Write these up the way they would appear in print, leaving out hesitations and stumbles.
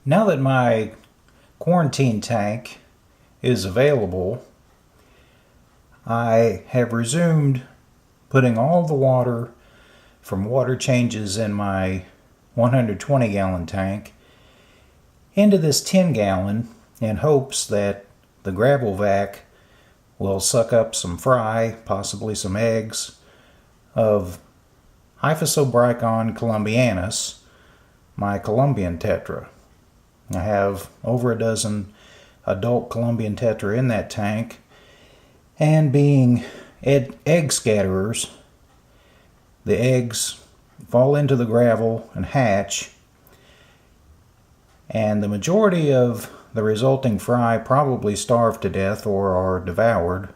Now that my quarantine tank is available, I have resumed putting all the water from water changes in my 120 gallon tank into this 10 gallon in hopes that the gravel vac will suck up some fry, possibly some eggs, of Hyphessobrycon columbianus, my Colombian tetra. I have over a dozen adult Colombian tetra in that tank, and being egg scatterers, the eggs fall into the gravel and hatch, and the majority of the resulting fry probably starve to death or are devoured.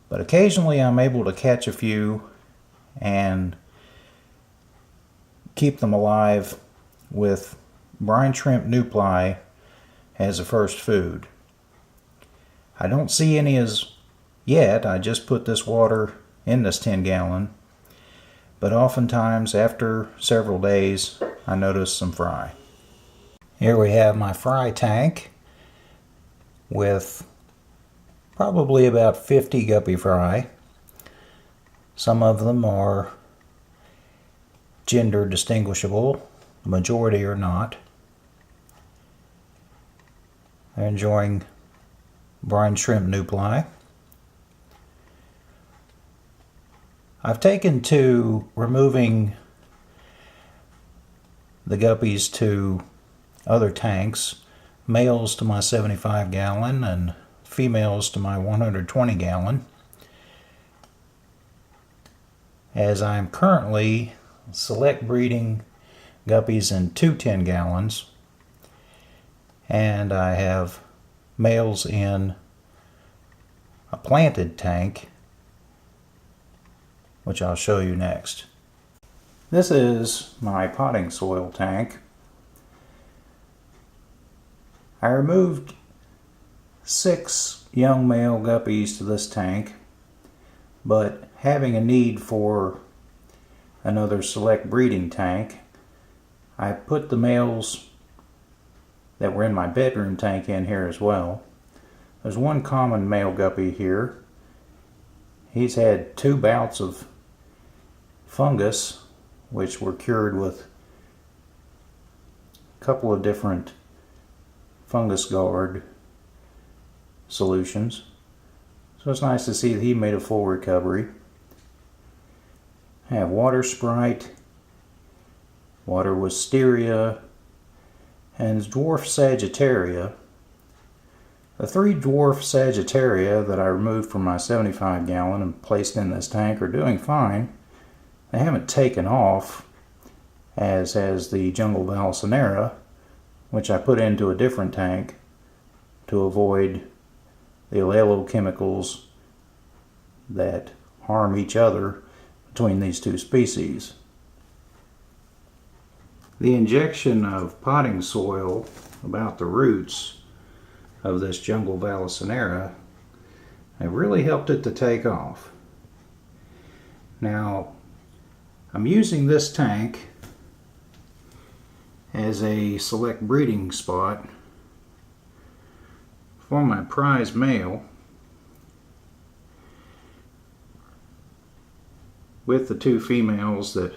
But occasionally I'm able to catch a few and keep them alive with brine shrimp nupli as a first food. I don't see any as yet. I just put this water in this 10 gallon, but oftentimes after several days I notice some fry. Here we have my fry tank with probably about 50 guppy fry. Some of them are gender distinguishable, the majority are not. They're enjoying brine shrimp nupli. I've taken to removing the guppies to other tanks, males to my 75 gallon and females to my 120 gallon, as I'm currently select breeding guppies in 2 10 gallons, and I have males in a planted tank, which I'll show you next. This is my potting soil tank. I removed 6 young male guppies to this tank, but having a need for another select breeding tank, I put the males that were in my bedroom tank in here as well. There's one common male guppy here. He's had 2 bouts of fungus, which were cured with a couple of different fungus guard solutions. So it's nice to see that he made a full recovery. I have water Sprite, water wisteria, and dwarf Sagittaria. The 3 dwarf Sagittaria that I removed from my 75 gallon and placed in this tank are doing fine. They haven't taken off, as has the jungle Vallisneria, which I put into a different tank to avoid the allelochemicals that harm each other between these 2 species. The injection of potting soil about the roots of this jungle Vallisneria have really helped it to take off. Now, I'm using this tank as a select breeding spot for my prize male, with the 2 females that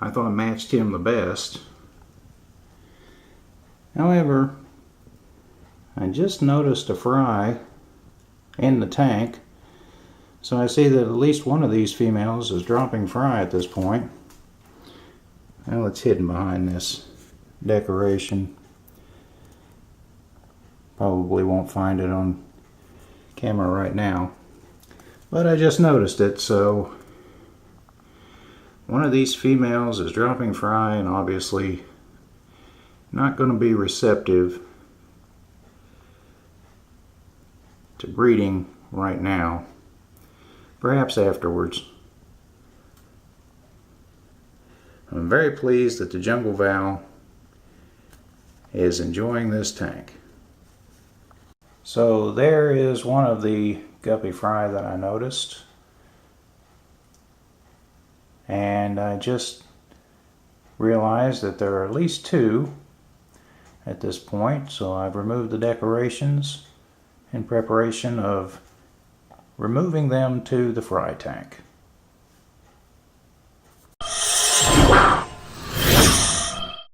I thought matched him the best. However, I just noticed a fry in the tank, so I see that at least one of these females is dropping fry at this point. Well, it's hidden behind this decoration. Probably won't find it on camera right now, but I just noticed it. So one of these females is dropping fry and obviously not going to be receptive to breeding right now. Perhaps afterwards. I'm very pleased that the jungle Val is enjoying this tank. So there is one of the guppy fry that I noticed, and I just realized that there are at least two at this point, so I've removed the decorations in preparation of removing them to the fry tank.